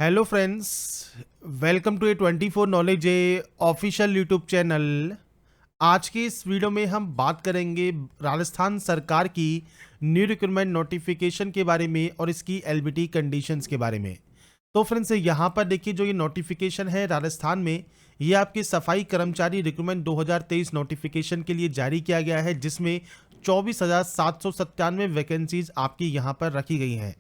Hello friends, welcome to A 24 knowledge a official YouTube channel. आज की इस video में हम बात करेंगे राजस्थान सरकार की न्यू रिक्रूटमेंट नोटिफिकेशन के बारे में और इसकी एलबीटी कंडीशंस के बारे में। तो फ्रेंड्स, यहाँ पर देखिए, जो ये नोटिफिकेशन है राजस्थान में, ये आपके सफाई कर्मचारी रिक्रूटमेंट 2023 नोटिफिकेशन के लिए जारी किया गया है, जिसमें 24,797 वैकेंसीज आपकी यहाँ पर रखी गई हैं।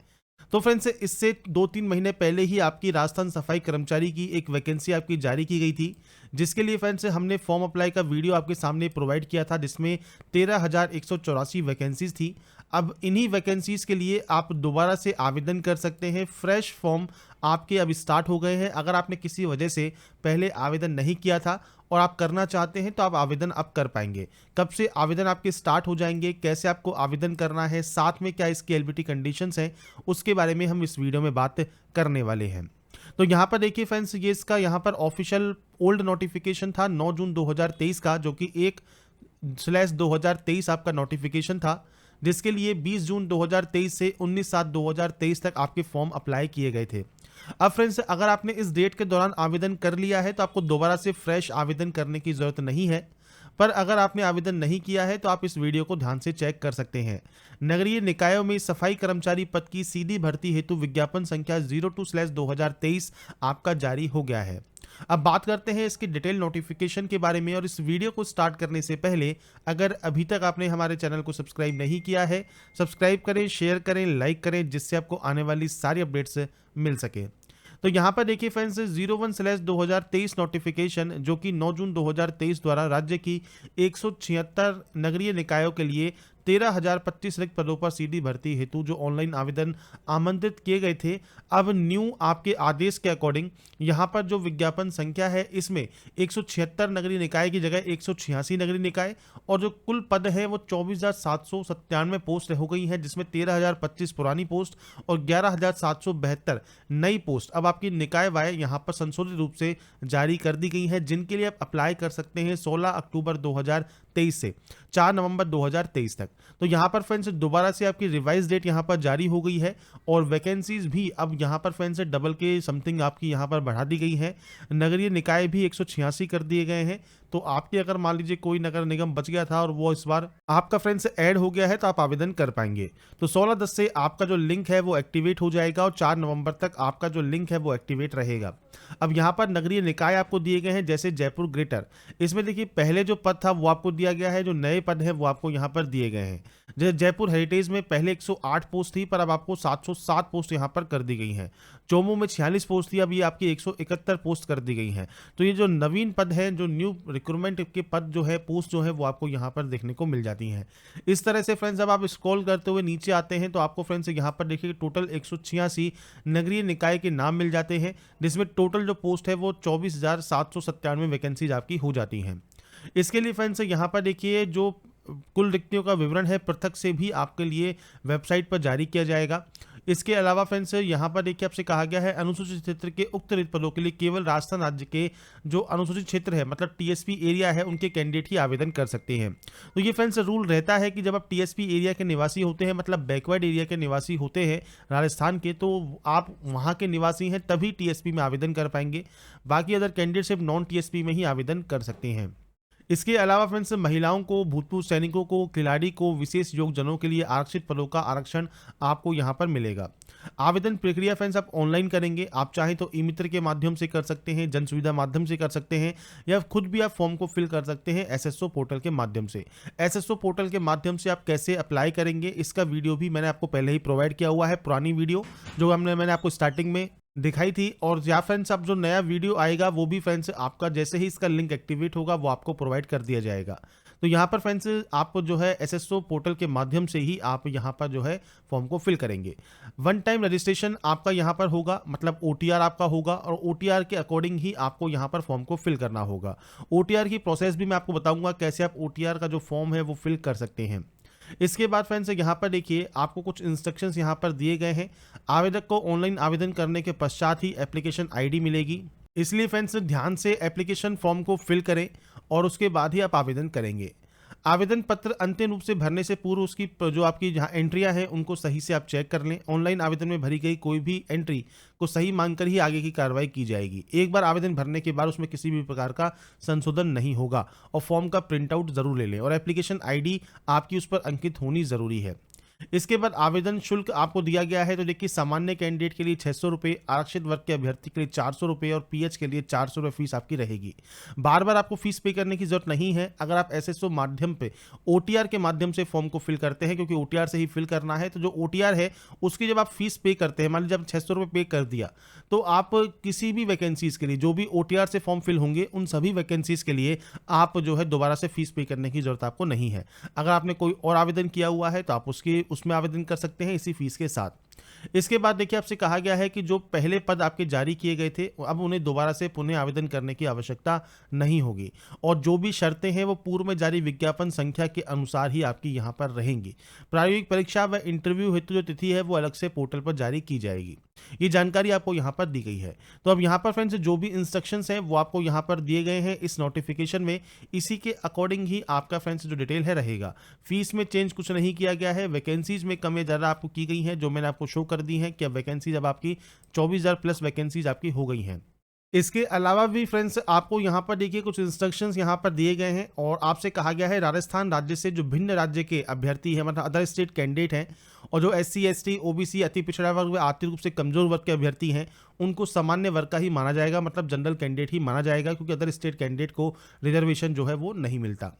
तो फ्रेंड्स, इससे 2-3 महीने पहले ही आपकी राजस्थान सफाई कर्मचारी की एक वैकेंसी आपकी जारी की गई थी, जिसके लिए फ्रेंड्स हमने फॉर्म अप्लाई का वीडियो आपके सामने प्रोवाइड किया था, जिसमें 13,184 वैकेंसीज थी। अब इन्हीं वैकेंसीज के लिए आप दोबारा से आवेदन कर सकते हैं। फ्रेश फॉर्म आपके अब स्टार्ट हो गए हैं। अगर आपने किसी वजह से पहले आवेदन नहीं किया था और आप करना चाहते हैं तो आप आवेदन अब कर पाएंगे। कब से आवेदन आपके स्टार्ट हो जाएंगे, कैसे आपको आवेदन करना है, साथ में क्या इसकी एलबीटी कंडीशंस हैं, उसके बारे में हम इस वीडियो में बात करने वाले हैं। तो यहाँ पर देखिए फ्रेंड्स, ये इसका यहाँ पर ऑफिशियल ओल्ड नोटिफिकेशन था 9 जून 2023 का, जो कि 1/2023 आपका नोटिफिकेशन था, जिसके लिए 20 जून 2023 से 19/7/2023 तक आपके फॉर्म अप्लाई किए गए थे। अब फ्रेंड्स, अगर आपने इस डेट के दौरान आवेदन कर लिया है तो आपको दोबारा से फ्रेश आवेदन करने की ज़रूरत नहीं है। पर अगर आपने आवेदन नहीं किया है तो आप इस वीडियो को ध्यान से चेक कर सकते हैं। नगरीय निकायों में सफाई कर्मचारी पद की सीधी भर्ती हेतु विज्ञापन संख्या 02/2023 आपका जारी हो गया है। अब बात करते हैं इसकी डिटेल नोटिफिकेशन के बारे में। और इस वीडियो को स्टार्ट करने से पहले, अगर अभी तक आपने हमारे चैनल को सब्सक्राइब नहीं किया है, सब्सक्राइब करें, शेयर करें, लाइक करें, जिससे आपको आने वाली सारी अपडेट्स मिल सके। तो यहाँ पर देखिए फ्रेंड्स, 01/2023 नोटिफिकेशन, जो कि 9 जून 2023 द्वारा राज्य की 176 नगरीय निकायों के लिए 13,025 रिक्त पदों पर सीधी भर्ती हेतु जो ऑनलाइन आवेदन आमंत्रित किए गए थे, अब न्यू आपके आदेश के अकॉर्डिंग यहाँ पर जो विज्ञापन संख्या है, इसमें 176 नगरीय निकाय की जगह 186 नगरीय निकाय, और जो कुल पद है वो 24,797 पोस्ट हो गई हैं, जिसमें 13,025 पुरानी पोस्ट और 11,772 नई पोस्ट अब आपकी निकाय वाय यहाँ पर संशोधित रूप से जारी कर दी गई है, जिनके लिए आप अप्लाई कर सकते हैं 16 अक्टूबर 2023 से 4 नवंबर 2023 तक। तो यहाँ पर फ्रेंड्स दोबारा से आपकी रिवाइज डेट यहाँ पर जारी हो गई है, और वैकेंसीज भी अब यहाँ पर फ्रेंड्स डबल के समथिंग आपकी यहाँ पर बढ़ा दी गई है। नगरीय निकाय भी 186 कर दिए गए हैं। तो आपके अगर मान लीजिए कोई नगर निगम बच गया था और वो इस बार आपका फ्रेंड्स ऐड हो गया है, तो आप आवेदन कर पाएंगे। तो 16/10 से आपका जो लिंक है वो एक्टिवेट हो जाएगा, और 4 नवंबर तक आपका जो लिंक है वो एक्टिवेट रहेगा। अब यहाँ पर नगरीय निकाय आपको दिए गए हैं, जैसे जयपुर ग्रेटर। इसमें देखिए, पहले जो पद था वो आपको दिया गया है, जो नए पद है वो आपको यहाँ पर दिए गए हैं। जैसे जयपुर हेरिटेज में पहले 108 पोस्ट थी, पर अब आपको 707 पोस्ट यहाँ पर कर दी गई हैं। चोमू में 46 पोस्ट थी, अब ये आपकी 171 पोस्ट कर दी गई हैं। तो ये जो नवीन पद है, जो न्यू रिक्रूटमेंट के पद जो है, पोस्ट जो है, वो आपको यहाँ पर देखने को मिल जाती हैं। इस तरह से फ्रेंड्स, जब आप स्क्रॉल करते हुए नीचे आते हैं तो आपको फ्रेंड्स यहाँ पर देखिए टोटल 186 नगरीय निकाय के नाम मिल जाते हैं, जिसमें टोटल जो पोस्ट है वो 24,797 वैकेंसीज आपकी हो जाती हैं। इसके लिए फ्रेंड्स यहाँ पर देखिए, जो कुल रिक्तियों का विवरण है पृथक से भी आपके लिए वेबसाइट पर जारी किया जाएगा। इसके अलावा फ्रेंड्स यहाँ पर देखिए, आपसे कहा गया है अनुसूचित क्षेत्र के उक्त रिक्त पदों के लिए केवल राजस्थान राज्य के जो अनुसूचित क्षेत्र है, मतलब टीएसपी एरिया है, उनके कैंडिडेट ही आवेदन कर सकते हैं। तो ये फ्रेंड्स रूल रहता है कि जब आप टीएसपी एरिया के निवासी होते हैं, मतलब बैकवर्ड एरिया के निवासी होते हैं राजस्थान के, तो आप वहाँ के निवासी हैं तभी टीएसपी में आवेदन कर पाएंगे। बाकी अदर कैंडिडेट सिर्फ नॉन टीएसपी में ही आवेदन कर सकते हैं। इसके अलावा फ्रेंड्स, महिलाओं को, भूतपूर्व सैनिकों को, खिलाड़ी को, विशेष योगजनों के लिए आरक्षित पदों का आरक्षण आपको यहां पर मिलेगा। आवेदन प्रक्रिया फ्रेंड्स आप ऑनलाइन करेंगे। आप चाहें तो ई मित्र के माध्यम से कर सकते हैं, जन सुविधा माध्यम से कर सकते हैं, या खुद भी आप फॉर्म को फिल कर सकते हैं एसएसओ पोर्टल के माध्यम से। एसएसओ पोर्टल के माध्यम से आप कैसे अप्लाई करेंगे, इसका वीडियो भी मैंने आपको पहले ही प्रोवाइड किया हुआ है, पुरानी वीडियो जो मैंने आपको स्टार्टिंग में दिखाई थी। और या फ्रेंड्स, अब जो नया वीडियो आएगा वो भी फ्रेंड्स आपका जैसे ही इसका लिंक एक्टिवेट होगा वो आपको प्रोवाइड कर दिया जाएगा। तो यहाँ पर फ्रेंड्स आपको जो है एसएसओ पोर्टल के माध्यम से ही आप यहाँ पर जो है फॉर्म को फिल करेंगे। वन टाइम रजिस्ट्रेशन आपका यहाँ पर होगा, मतलब ओटीआर आपका होगा, और ओटीआर के अकॉर्डिंग ही आपको यहाँ पर फॉर्म को फिल करना होगा। ओटीआर की प्रोसेस भी मैं आपको बताऊंगा, कैसे आप ओटीआर का जो फॉर्म है वो फिल कर सकते हैं। इसके बाद फ्रेंड्स यहाँ पर देखिए, आपको कुछ इंस्ट्रक्शंस यहाँ पर दिए गए हैं। आवेदक को ऑनलाइन आवेदन करने के पश्चात ही एप्लीकेशन आईडी मिलेगी, इसलिए फ्रेंड्स ध्यान से एप्लीकेशन फॉर्म को फिल करें और उसके बाद ही आप आवेदन करेंगे। आवेदन पत्र अंतिम रूप से भरने से पूर्व उसकी जो आपकी जहाँ एंट्रियां हैं उनको सही से आप चेक कर लें। ऑनलाइन आवेदन में भरी गई कोई भी एंट्री को सही मानकर ही आगे की कार्रवाई की जाएगी। एक बार आवेदन भरने के बाद उसमें किसी भी प्रकार का संशोधन नहीं होगा और फॉर्म का प्रिंट आउट जरूर ले लें और एप्लीकेशन आईडी आपकी उस पर अंकित होनी जरूरी है। इसके बाद आवेदन शुल्क आपको दिया गया है, तो देखिए सामान्य कैंडिडेट के लिए 600 रुपये, आरक्षित वर्ग के अभ्यर्थी के लिए 400 रुपये और पीएच के लिए 400 रुपये फीस आपकी रहेगी। बार बार आपको फीस पे करने की जरूरत नहीं है अगर आप एसएसओ माध्यम पे ओटीआर के माध्यम से फॉर्म को फिल करते हैं, क्योंकि ओटीआर से ही फिल करना है। तो जो ओटीआर है उसकी जब आप फीस पे करते हैं, मान लीजिए जब 600 रुपये पे कर दिया, तो आप किसी भी वैकेंसीज के लिए जो भी ओटीआर से फॉर्म फिल होंगे उन सभी वैकेंसीज के लिए आप जो है दोबारा से फीस पे करने की जरूरत आपको नहीं है। अगर आपने कोई और आवेदन किया हुआ है तो आप उसमें आवेदन कर सकते हैं इसी फीस के साथ। इसके बाद देखिए आपसे कहा गया है कि जो पहले पद आपके जारी किए गए थे अब उन्हें दोबारा से पुनः आवेदन करने की आवश्यकता नहीं होगी और जो भी शर्तें हैं वो पूर्व में जारी विज्ञापन संख्या के अनुसार ही आपकी यहां पर रहेंगी। प्रायोगिक परीक्षा व इंटरव्यू हेतु जो तिथि है वो अलग से पोर्टल पर जारी की जाएगी। ये जानकारी आपको यहाँ पर दी गई है। तो अब यहाँ पर फ्रेंड्स जो भी इंस्ट्रक्शंस हैं वो आपको यहाँ पर दिए गए हैं इस नोटिफिकेशन में, इसी के अकॉर्डिंग ही आपका फ्रेंड्स जो डिटेल है रहेगा। फीस में चेंज कुछ नहीं किया गया है। वैकेंसीज में कम या ज़्यादा आपको की गई है जो मैंने आपको शो कर दी है कि अब वैकेंसीज अब आपकी 24,000 प्लस वैकेंसीज आपकी हो गई हैं। इसके अलावा भी फ्रेंड्स आपको यहाँ पर देखिए कुछ इंस्ट्रक्शंस यहाँ पर दिए गए हैं और आपसे कहा गया है राजस्थान राज्य से जो भिन्न राज्य के अभ्यर्थी हैं, मतलब अदर स्टेट कैंडिडेट हैं, और जो SC ST OBC अति पिछड़ा वर्ग व आर्थिक रूप से कमजोर वर्ग के अभ्यर्थी हैं उनको सामान्य वर्ग का ही माना जाएगा, मतलब जनरल कैंडिडेट ही माना जाएगा, क्योंकि अदर स्टेट कैंडिडेट को रिजर्वेशन जो है वो नहीं मिलता।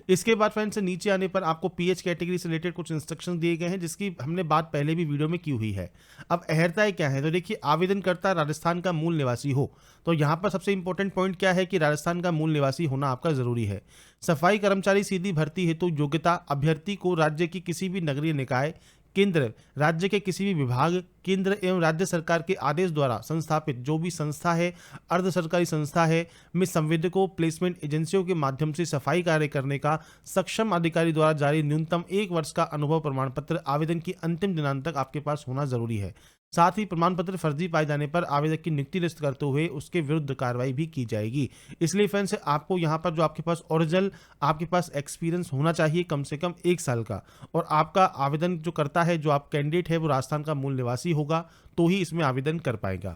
इसके बाद फ्रेंड्स नीचे आने पर आपको पीएच कैटेगरी से रिलेटेड कुछ इंस्ट्रक्शंस दिए गए हैं जिसकी हमने बात पहले भी वीडियो में की हुई है। अब अहर्ताएं क्या है, तो देखिए आवेदनकर्ता राजस्थान का मूल निवासी हो, तो यहाँ पर सबसे इंपॉर्टेंट पॉइंट क्या है कि राजस्थान का मूल निवासी होना आपका जरूरी है। सफाई कर्मचारी सीधी भर्ती हेतु योग्यता अभ्यर्थी को राज्य की किसी भी नगरीय निकाय, केंद्र, राज्य के किसी भी विभाग, केंद्र एवं राज्य सरकार के आदेश द्वारा संस्थापित जो भी संस्था है, अर्ध सरकारी संस्था है, में संवेदकों प्लेसमेंट एजेंसियों के माध्यम से सफाई कार्य करने का सक्षम अधिकारी द्वारा जारी न्यूनतम 1 वर्ष का अनुभव प्रमाण पत्र आवेदन की अंतिम दिनांक तक आपके पास होना जरूरी है। साथ ही प्रमाण पत्र फर्जी पाए जाने पर आवेदक की नियुक्ति निरस्त करते हुए उसके विरुद्ध कार्रवाई भी की जाएगी। इसलिए फ्रेंड्स आपको यहाँ पर जो आपके पास ओरिजिनल आपके पास एक्सपीरियंस होना चाहिए कम से कम 1 साल का, और आपका आवेदन जो करता है जो आप कैंडिडेट है वो राजस्थान का मूल निवासी होगा तो ही इसमें आवेदन कर पाएगा।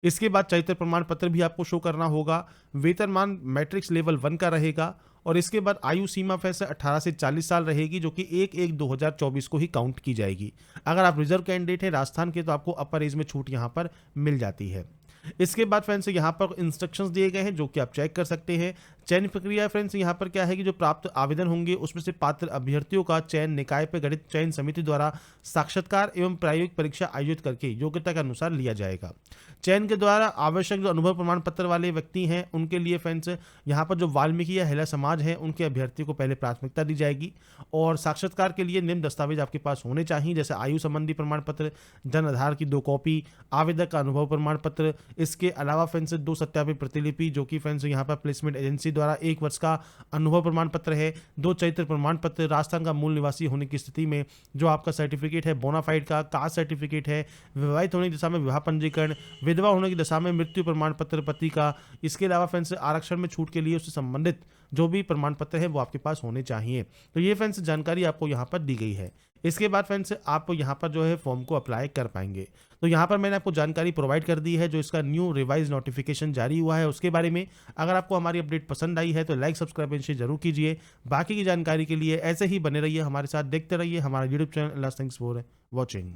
इसके बाद चरित्र प्रमाण पत्र भी आपको शो करना होगा। वेतनमान मैट्रिक्स लेवल 1 का रहेगा और इसके बाद आयु सीमा फैसे 18 से 40 साल रहेगी जो कि 1/1/2024 को ही काउंट की जाएगी। अगर आप रिजर्व कैंडिडेट हैं राजस्थान के तो आपको अपर एज में छूट यहाँ पर मिल जाती है। इसके बाद फ्रेंड्स यहाँ पर इंस्ट्रक्शंस दिए गए हैं जो कि आप चेक कर सकते हैं। चयन प्रक्रिया फ्रेंड्स यहाँ पर क्या है कि जो प्राप्त आवेदन होंगे उसमें से पात्र अभ्यर्थियों का चयन निकाय पर गठित चयन समिति द्वारा साक्षात्कार एवं प्रायोगिक परीक्षा आयोजित करके योग्यता के अनुसार लिया जाएगा। चयन के द्वारा आवश्यक जो अनुभव प्रमाण पत्र वाले व्यक्ति हैं उनके लिए फ्रेंड्स यहाँ पर जो वाल्मीकि या महिला समाज है उनके अभ्यर्थी को पहले प्राथमिकता दी जाएगी और साक्षात्कार के लिए निम्न दस्तावेज आपके पास होने चाहिए, जैसे आयु संबंधी प्रमाण पत्र, जन आधार की 2 कॉपी, आवेदक का अनुभव प्रमाण पत्र। इसके अलावा फ्रेंड्स 2 सत्यापित प्रतिलिपि जो कि फ्रेंड्स यहाँ पर प्लेसमेंट एजेंसी द्वारा 1 वर्ष का अनुभव प्रमाण पत्र है, 2 चरित्र प्रमाण पत्र, राजस्थान का मूल निवासी होने की स्थिति में जो आपका सर्टिफिकेट है बोनाफाइड का, कास्ट सर्टिफिकेट है, विवाहित होने की दशा में विवाह पंजीकरण, विधवा होने की दशा में मृत्यु प्रमाण पत्र पति का। इसके अलावा फ्रेंड्स आरक्षण में छूट के लिए उससे संबंधित जो भी प्रमाण पत्र है वो आपके पास होने चाहिए। तो ये फ्रेंड्स जानकारी आपको यहाँ पर दी गई है। इसके बाद फ्रेंड्स आप यहाँ पर जो है फॉर्म को अप्लाई कर पाएंगे। तो यहाँ पर मैंने आपको जानकारी प्रोवाइड कर दी है जो इसका न्यू रिवाइज नोटिफिकेशन जारी हुआ है उसके बारे में। अगर आपको हमारी अपडेट पसंद आई है तो लाइक सब्सक्राइब जरूर कीजिए। बाकी की जानकारी के लिए ऐसे ही बने रहिए हमारे साथ, देखते रहिए हमारा YouTube channel. Thanks for watching.